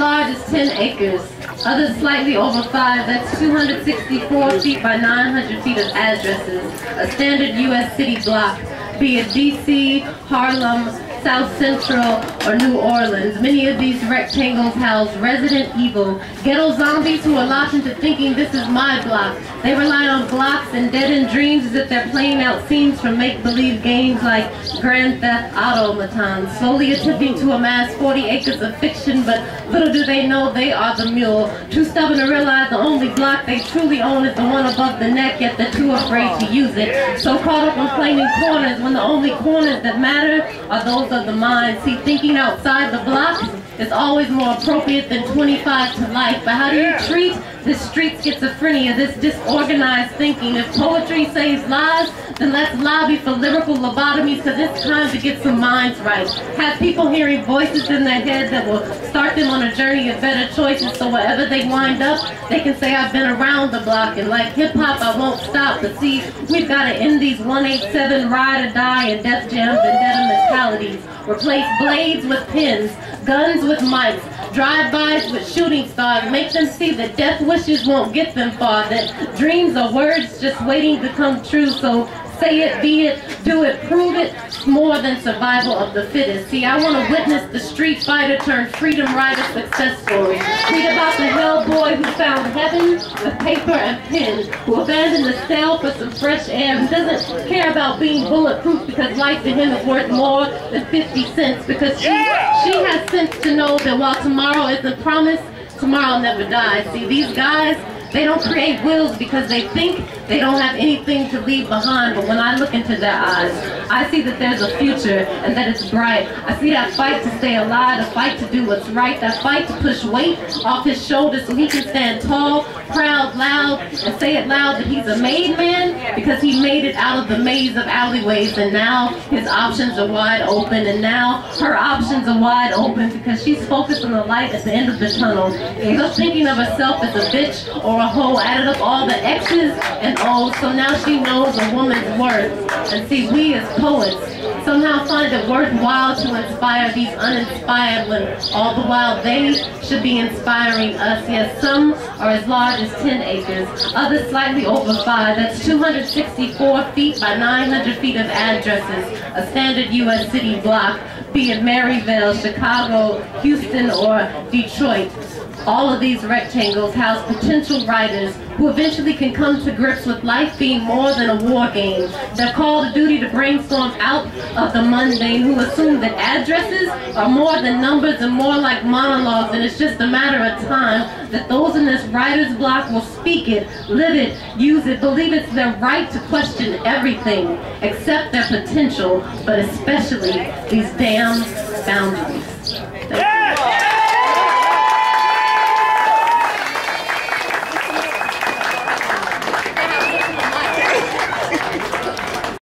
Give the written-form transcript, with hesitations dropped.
large as 10 acres. Others slightly over 5, that's 264 feet by 900 feet of addresses. A standard U.S. city block, be it D.C., Harlem, South Central, or New Orleans. Many of these rectangles house resident evil, ghetto zombies who are locked into thinking this is my block. They rely on blocks and dead-end dreams as if they're playing out scenes from make-believe games like Grand Theft Automatan, slowly attempting to amass 40 acres of fiction, but little do they know they are the mule. Too stubborn to realize the only block they truly own is the one above the neck, yet they're too afraid to use it. So caught up in claiming corners when the only corners that matter are those of the mind. See, thinking outside the blocks is always more appropriate than 25 to life. But how do you treat this street schizophrenia, this disorganized thinking? If poetry saves lives, then let's lobby for lyrical lobotomies, because it's time to get some minds right. Have people hearing voices in their head that will start them on a journey of better choices, so wherever they wind up, they can say, I've been around the block, and like hip-hop, I won't stop. But see, we've got to end these 187 ride or die and death jams and vendetta mentalities. Replace blades with pins, guns with mics, drive-bys with shooting stars. Make them see that death wishes won't get them far, that dreams are words just waiting to come true. So say it, be it, do it, prove it. It's more than survival of the fittest. See, I want to witness the street fighter turned freedom rider success story. Read about the hellboy who found heaven with paper and pen, who abandoned the cell for some fresh air, who doesn't care about being bulletproof because life to him is worth more than 50 cents, because she has sense to know that while tomorrow isn't promised, tomorrow never dies. See, these guys, they don't create wills because they think they don't have anything to leave behind, but when I look into their eyes, I see that there's a future and that it's bright. I see that fight to stay alive, the fight to do what's right, that fight to push weight off his shoulders so he can stand tall, proud, loud, and say it loud that he's a made man because he made it out of the maze of alleyways, and now his options are wide open, and now her options are wide open because she's focused on the light at the end of the tunnel. Instead of thinking of herself as a bitch or a hoe, added up all the X's and O's, so now she knows a woman's worth. And see, we as poets somehow find it worthwhile to inspire these uninspired when all the while they should be inspiring us. Yes, some are as large as 10 acres, others slightly over 5. That's 264 feet by 900 feet of addresses, a standard U.S. city block, be it Maryville, Chicago, Houston, or Detroit. All of these rectangles house potential writers who eventually can come to grips with life being more than a war game. They're called to duty to brainstorm out of the mundane, who assume that addresses are more than numbers and more like monologues, and it's just a matter of time that those in this writer's block will speak it, live it, use it, believe it's their right to question everything, accept their potential, but especially these damn boundaries.